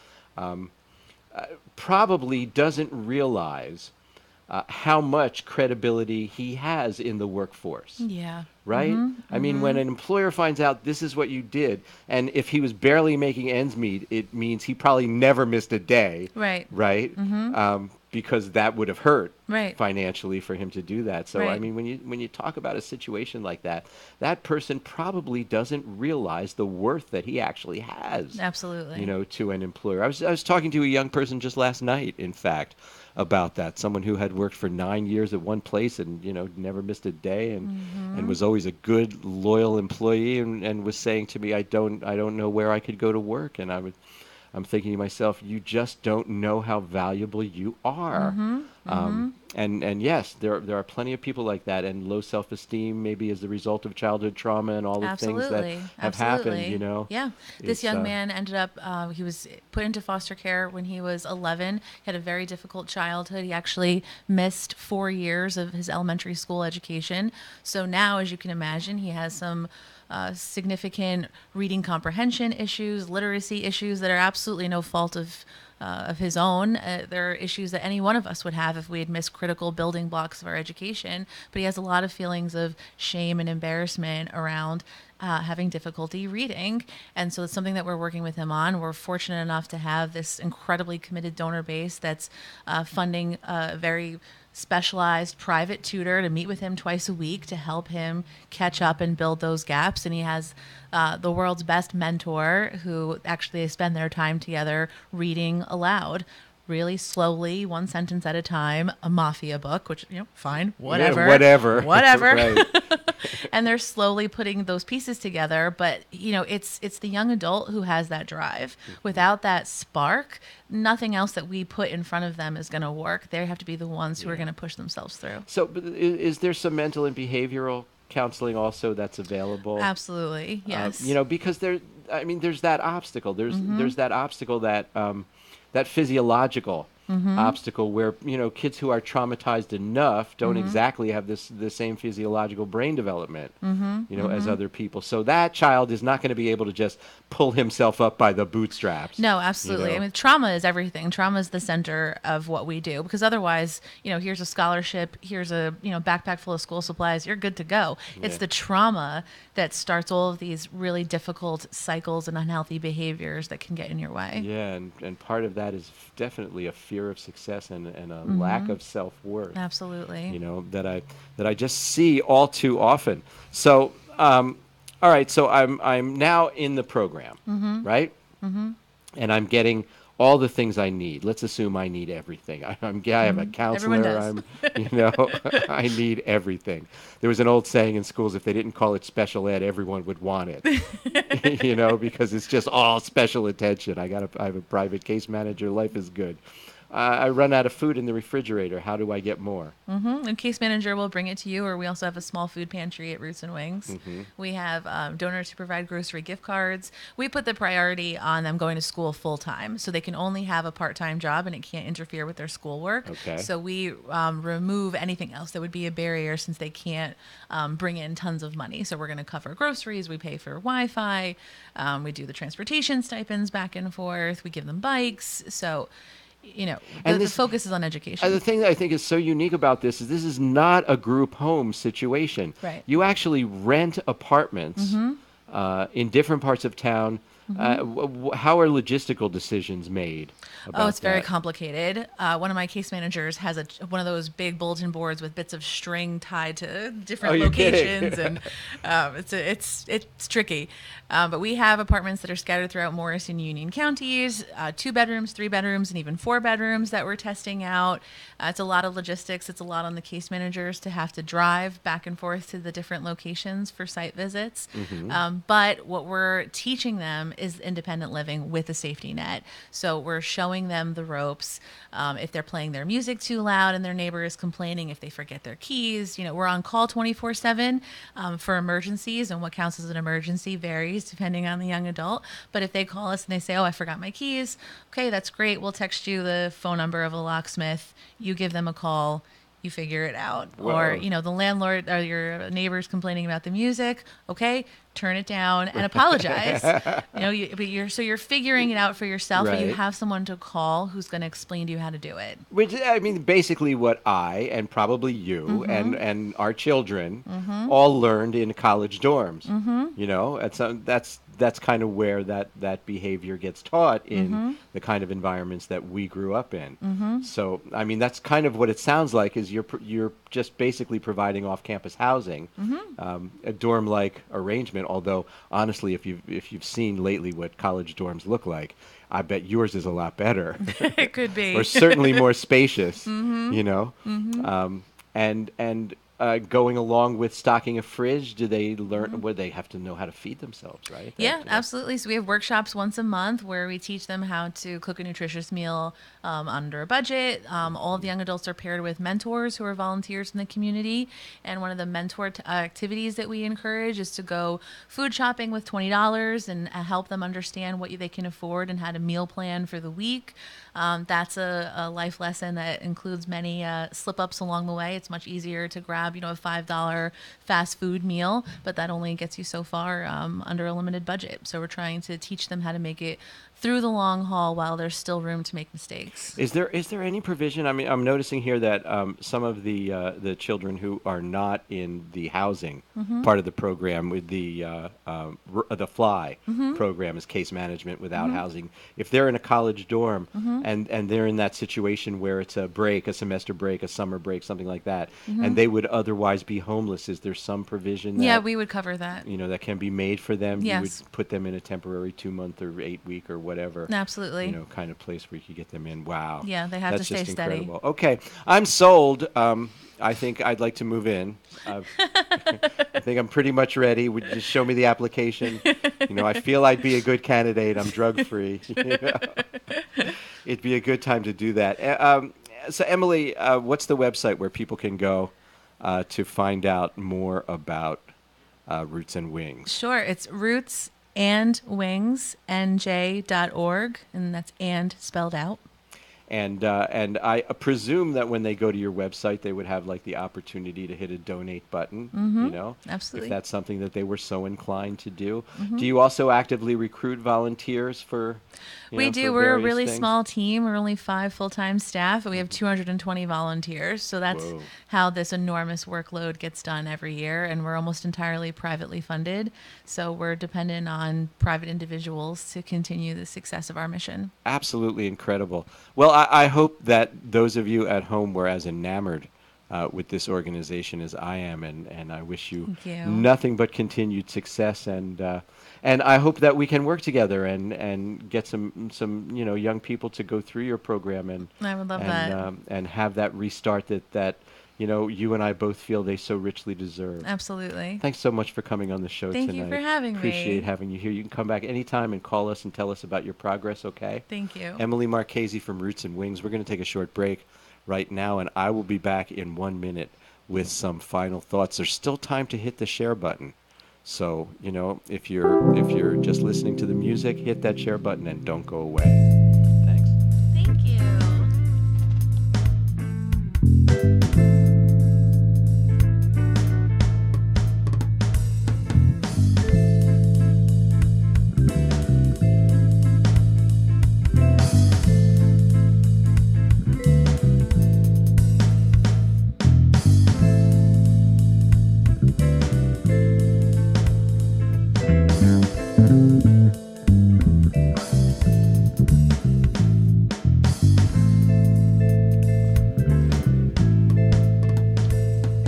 probably doesn't realize how much credibility he has in the workforce. Yeah. Right? I mean, when an employer finds out this is what you did, and if he was barely making ends meet, it means he probably never missed a day. Right. Right? Because that would have hurt Right. financially for him to do that. So, I Right. mean, when you talk about a situation like that, that person probably doesn't realize the worth that he actually has. Absolutely. To an employer. I was talking to a young person just last night, in fact, about that. Someone who had worked for 9 years at one place and never missed a day and was always a good loyal employee and was saying to me, I don't know where I could go to work. And I'm thinking to myself, you just don't know how valuable you are. And yes, there are plenty of people like that, and low self-esteem maybe as the result of childhood trauma and all the things that have happened. Yeah. This It's, young man ended up, he was put into foster care when he was 11. He had a very difficult childhood. He actually missed 4 years of his elementary school education. So now, as you can imagine, he has some significant reading comprehension issues, literacy issues that are absolutely no fault of his own. There are issues that any one of us would have if we had missed critical building blocks of our education. But he has a lot of feelings of shame and embarrassment around having difficulty reading. And so it's something that we're working with him on. We're fortunate enough to have this incredibly committed donor base that's funding a very specialized private tutor to meet with him twice a week to help him catch up and build those gaps. And he has the world's best mentor who actually they spend their time together reading aloud. Really slowly, one sentence at a time, a mafia book, which, fine, whatever. Yeah, whatever. Whatever. Right. And they're slowly putting those pieces together. But, it's the young adult who has that drive. Without that spark, nothing else that we put in front of them is going to work. They have to be the ones who are going to push themselves through. So but is there some mental and behavioral counseling also that's available? Absolutely, yes. Because there's that obstacle. There's that obstacle that that physiological obstacle where, kids who are traumatized enough don't exactly have the same physiological brain development, as other people. So that child is not going to be able to just pull himself up by the bootstraps. No, absolutely. I mean, trauma is everything. Trauma is the center of what we do, because otherwise, here's a scholarship, here's a, backpack full of school supplies, you're good to go. It's the trauma that starts all of these really difficult cycles and unhealthy behaviors that can get in your way. Yeah, and part of that is definitely a fear of success and a lack of self-worth. Absolutely. That I just see all too often. So, all right, so I'm now in the program, right? And I'm getting all the things I need. Let's assume I need everything. I have a Everyone counselor. does. I need everything. There was an old saying in schools: if they didn't call it special ed, everyone would want it. Because it's just all special attention. I have a private case manager. Life is good. I run out of food in the refrigerator. How do I get more? And case manager will bring it to you, or we also have a small food pantry at Roots and Wings. We have donors who provide grocery gift cards. We put the priority on them going to school full time, so they can only have a part-time job and it can't interfere with their schoolwork. Okay. So we remove anything else that would be a barrier, since they can't bring in tons of money. So we're going to cover groceries. We pay for Wi-Fi. We do the transportation stipends back and forth. We give them bikes. So the focus is on education. The thing that I think is so unique about this is not a group home situation. Right. You actually rent apartments in different parts of town. How are logistical decisions made about It's very that? complicated. One of my case managers has one of those big bulletin boards with bits of string tied to different you're kidding. locations, and it's tricky. But we have apartments that are scattered throughout Morris and Union counties, 2 bedrooms, 3 bedrooms, and even 4 bedrooms that we're testing out. It's a lot of logistics. It's a lot on the case managers to have to drive back and forth to the different locations for site visits. But what we're teaching them is independent living with a safety net. So we're showing them the ropes. If they're playing their music too loud and their neighbor is complaining, if they forget their keys, we're on call 24/7 for emergencies, and what counts as an emergency varies depending on the young adult. But if they call us and they say, "Oh, I forgot my keys," okay, that's great. We'll text you the phone number of a locksmith. You give them a call. You figure it out. Whoa. Or, the landlord or your neighbor's complaining about the music. Okay, turn it down and apologize. You're figuring it out for yourself, but you Right. have someone to call who's going to explain to you how to do it. Which, I mean, basically what I and probably you and our children all learned in college dorms. That's kind of where that behavior gets taught in the kind of environments that we grew up in. So, I mean, that's kind of what it sounds like, is you're just basically providing off-campus housing, a dorm-like arrangement. Although, honestly, if you've seen lately what college dorms look like, I bet yours is a lot better. It could be. Or certainly more spacious, and going along with stocking a fridge, do they learn where they have to know how to feed themselves, right? Yeah, absolutely. So we have workshops once a month where we teach them how to cook a nutritious meal under a budget. All of the young adults are paired with mentors who are volunteers in the community. And one of the mentor activities that we encourage is to go food shopping with $20 and help them understand what they can afford and how to meal plan for the week. That's a life lesson that includes many slip-ups along the way. It's much easier to grab, a $5 fast food meal, but that only gets you so far under a limited budget. So we're trying to teach them how to make it through the long haul while there's still room to make mistakes. Is there any provision? I mean, I'm noticing here that some of the children who are not in the housing part of the program, with the FLY program, is case management without housing. If they're in a college dorm and they're in that situation where it's a semester break, a summer break, something like that, and they would otherwise be homeless, is there some provision that, Yeah, we would cover that. that can be made for them? Yes. You would put them in a temporary 2-month or 8-week or whatever. Absolutely. Kind of place where you could get them in. Wow. Yeah, they have That's to stay just steady. incredible. Okay, I'm sold. I think I'd like to move in. I think I'm pretty much ready. Would you just show me the application? I feel I'd be a good candidate. I'm drug free. It'd be a good time to do that. So Emily, what's the website where people can go to find out more about Roots and Wings? Sure, it's rootsandwingsnj.org, and that's "and" spelled out. And I presume that when they go to your website, they would have like the opportunity to hit a donate button, if Absolutely. that's something that they were so inclined to do. Mm-hmm. Do you also actively recruit volunteers for, We for do. We're a various really things? small team. We're only 5 full-time staff, and we have 220 volunteers. So that's Whoa. how this enormous workload gets done every year. And we're almost entirely privately funded. So we're dependent on private individuals to continue the success of our mission. Absolutely incredible. Well, I hope that those of you at home were as enamored with this organization as I am, and I wish you Thank you. nothing but continued success. And I hope that we can work together and get some young people to go through your program I would love that. and have that restart that you and I both feel they so richly deserve. Absolutely. Thanks so much for coming on the show Thank you for tonight. having Appreciate me. having you here. You can come back anytime and call us and tell us about your progress, okay? Thank you. Emily Marchese from Roots and Wings. We're going to take a short break right now, and I will be back in 1 minute with some final thoughts. There's still time to hit the share button. So, if you're just listening to the music, hit that share button and don't go away. Thanks. Thank you.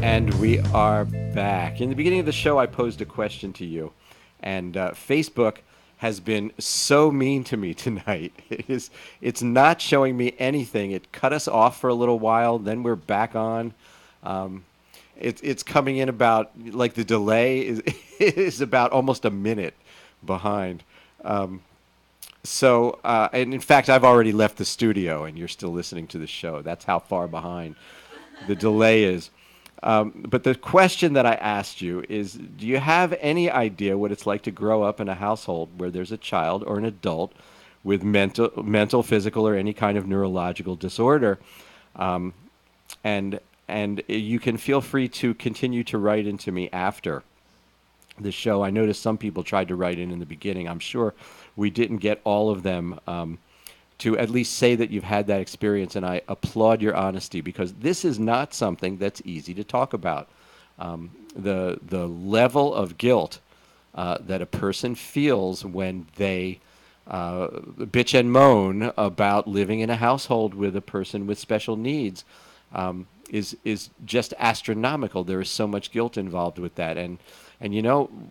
And we are back. In the beginning of the show, I posed a question to you, and Facebook has been so mean to me tonight. It's not showing me anything. It cut us off for a little while, then we're back on. Um, it's coming in about like the delay is is about almost a minute behind. And in fact, I've already left the studio, and you're still listening to the show. That's how far behind the delay is. But the question that I asked you is, do you have any idea what it's like to grow up in a household where there's a child or an adult with mental, physical, or any kind of neurological disorder? Um, and and you can feel free to continue to write into me after the show. I noticed some people tried to write in the beginning. I'm sure we didn't get all of them to at least say that you've had that experience, and I applaud your honesty because this is not something that's easy to talk about. The level of guilt that a person feels when they bitch and moan about living in a household with a person with special needs is just astronomical. There is so much guilt involved with that, and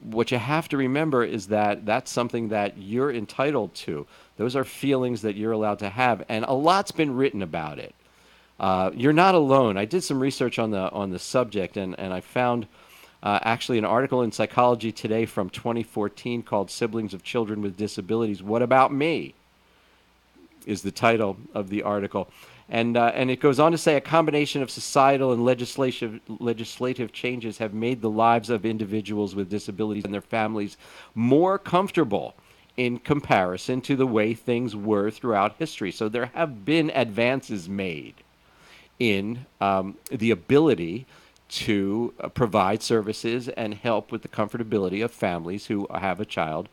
what you have to remember is that that's something that you're entitled to. Those are feelings that you're allowed to have, and a lot's been written about it. You're not alone. I did some research on the subject, and I found actually an article in Psychology Today from 2014 called "Siblings of Children with Disabilities. What About Me?" is the title of the article. And it goes on to say a combination of societal and legislative changes have made the lives of individuals with disabilities and their families more comfortable in comparison to the way things were throughout history. So there have been advances made in the ability to provide services and help with the comfortability of families who have a child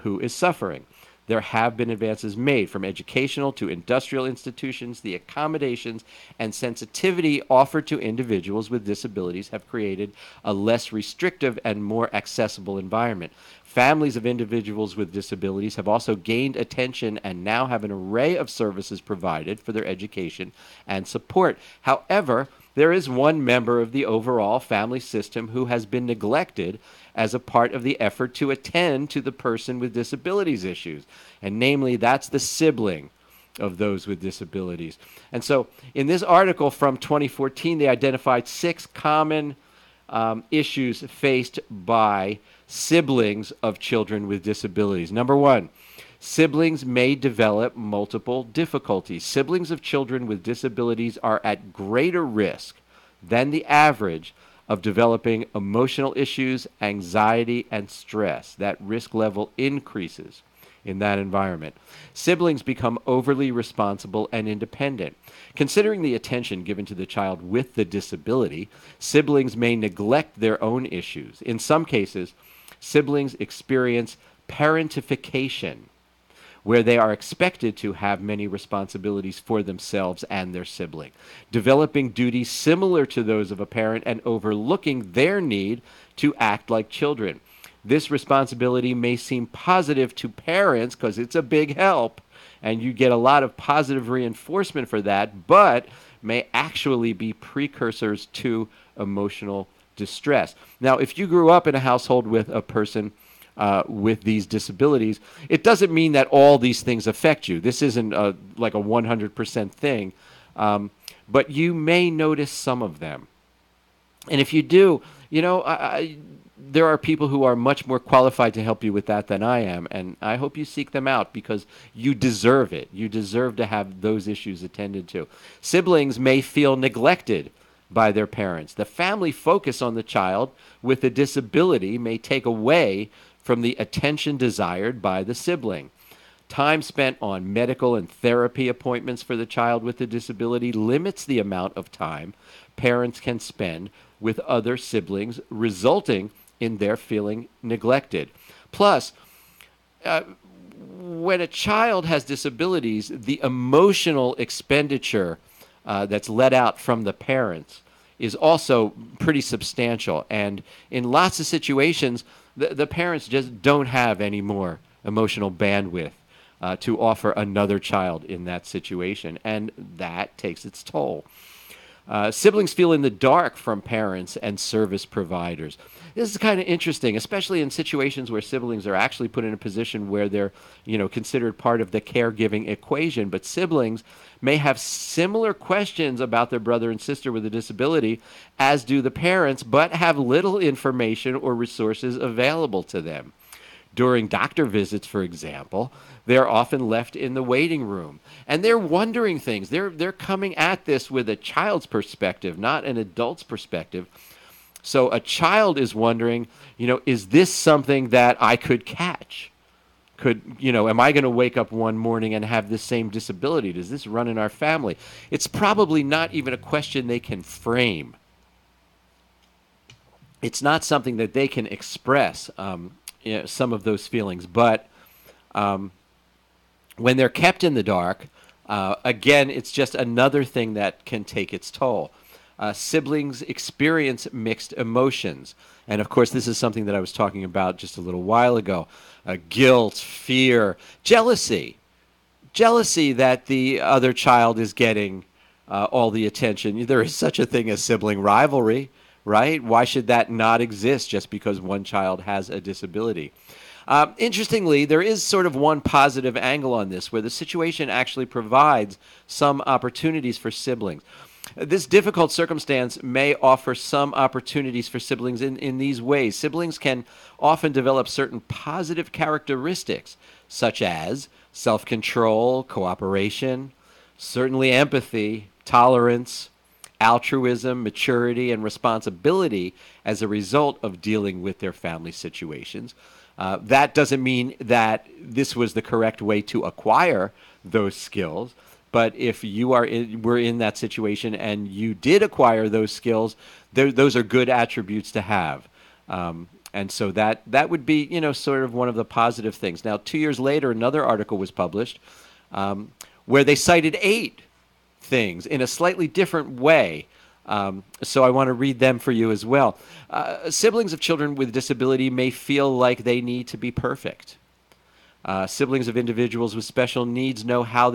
who is suffering. There have been advances made from educational to industrial institutions. The accommodations and sensitivity offered to individuals with disabilities have created a less restrictive and more accessible environment. Families of individuals with disabilities have also gained attention and now have an array of services provided for their education and support. However, there is one member of the overall family system who has been neglected as a part of the effort to attend to the person with disabilities issues. And namely, that's the sibling of those with disabilities. And so in this article from 2014, they identified 6 common issues faced by siblings of children with disabilities. Number 1, siblings may develop multiple difficulties. Siblings of children with disabilities are at greater risk than the average of developing emotional issues, anxiety, and stress. That risk level increases in that environment. Siblings become overly responsible and independent. Considering the attention given to the child with the disability, siblings may neglect their own issues. In some cases, siblings experience parentification, where they are expected to have many responsibilities for themselves and their sibling, developing duties similar to those of a parent and overlooking their need to act like children. This responsibility may seem positive to parents because it's a big help and you get a lot of positive reinforcement for that, but may actually be precursors to emotional distress. Now, if you grew up in a household with a person with these disabilities, it doesn't mean that all these things affect you. This isn't like a 100% thing, but you may notice some of them. And if you do, there are people who are much more qualified to help you with that than I am, and I hope you seek them out because you deserve it. You deserve to have those issues attended to. Siblings may feel neglected by their parents. The family focus on the child with a disability may take away from the attention desired by the sibling. Time spent on medical and therapy appointments for the child with a disability limits the amount of time parents can spend with other siblings, resulting in their feeling neglected. Plus, when a child has disabilities, the emotional expenditure that's let out from the parents is also pretty substantial. And in lots of situations, the parents just don't have any more emotional bandwidth to offer another child in that situation. And that takes its toll. Siblings feel in the dark from parents and service providers. This is kind of interesting, especially in situations where siblings are actually put in a position where they're, considered part of the caregiving equation. But siblings may have similar questions about their brother and sister with a disability as do the parents, but have little information or resources available to them. During doctor visits, for example, they're often left in the waiting room and they're wondering things. They're coming at this with a child's perspective, not an adult's perspective. So a child is wondering, is this something that I could catch? Am I going to wake up one morning and have this same disability? Does this run in our family? It's probably not even a question they can frame. It's not something that they can express. Some of those feelings, but when they're kept in the dark, again, it's just another thing that can take its toll. Siblings experience mixed emotions, and of course, this is something that I was talking about just a little while ago: guilt, fear, jealousy that the other child is getting all the attention. There is such a thing as sibling rivalry, right? Why should that not exist just because one child has a disability? Interestingly, there is sort of one positive angle on this where the situation actually provides some opportunities for siblings. This difficult circumstance may offer some opportunities for siblings in these ways. Siblings can often develop certain positive characteristics, such as self-control, cooperation, certainly empathy, tolerance, altruism, maturity, and responsibility as a result of dealing with their family situations. That doesn't mean that this was the correct way to acquire those skills, but if you were in that situation and you did acquire those skills, those are good attributes to have. And so that would be, sort of one of the positive things. Now, 2 years later, another article was published where they cited 8 things in a slightly different way. So I want to read them for you as well. Siblings of children with disability may feel like they need to be perfect. Siblings of individuals with special needs know how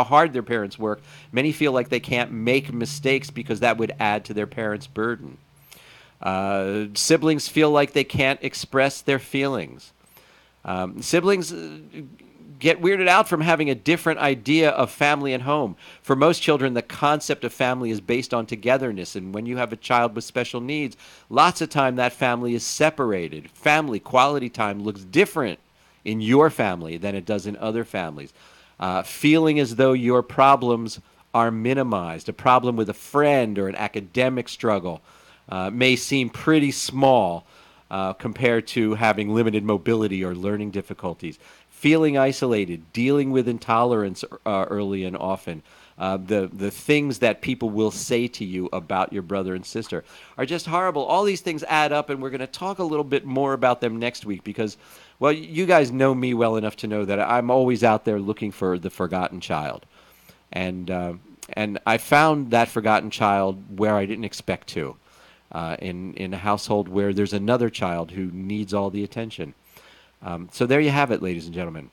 hard their parents work. Many feel like they can't make mistakes because that would add to their parents' burden. Siblings feel like they can't express their feelings. Siblings get weirded out from having a different idea of family and home. For most children, the concept of family is based on togetherness, and when you have a child with special needs, lots of time that family is separated. Family quality time looks different in your family than it does in other families. Feeling as though your problems are minimized. A problem with a friend or an academic struggle may seem pretty small compared to having limited mobility or learning difficulties. feeling isolated, dealing with intolerance early and often. The things that people will say to you about your brother and sister are just horrible. All these things add up, and we're going to talk a little bit more about them next week because, well, you guys know me well enough to know that I'm always out there looking for the forgotten child, and I found that forgotten child where I didn't expect to, in a household where there's another child who needs all the attention. So there you have it, ladies and gentlemen.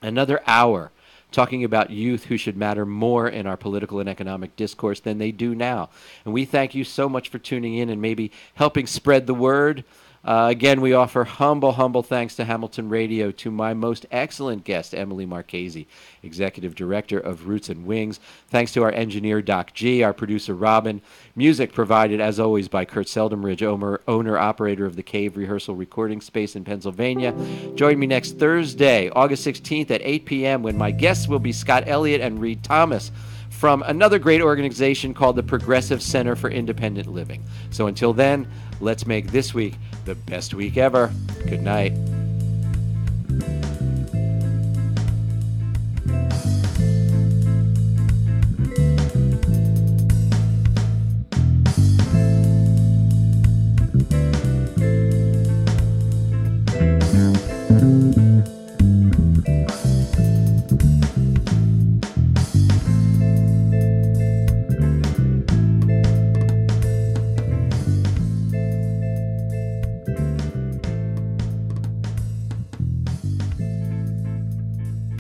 Another hour talking about youth who should matter more in our political and economic discourse than they do now. And we thank you so much for tuning in and maybe helping spread the word. Again, we offer humble thanks to Hamilton Radio, to my most excellent guest, Emily Marchese, Executive Director of Roots and Wings. Thanks to our engineer, Doc G, our producer, Robin. Music provided, as always, by Kurt Seldom-Ridge, owner-operator of the Cave Rehearsal Recording Space in Pennsylvania. Join me next Thursday, August 16th at 8 p.m. when my guests will be Scott Elliott and Reed Thomas from another great organization called the Progressive Center for Independent Living. So until then, let's make this week the best week ever. Good night.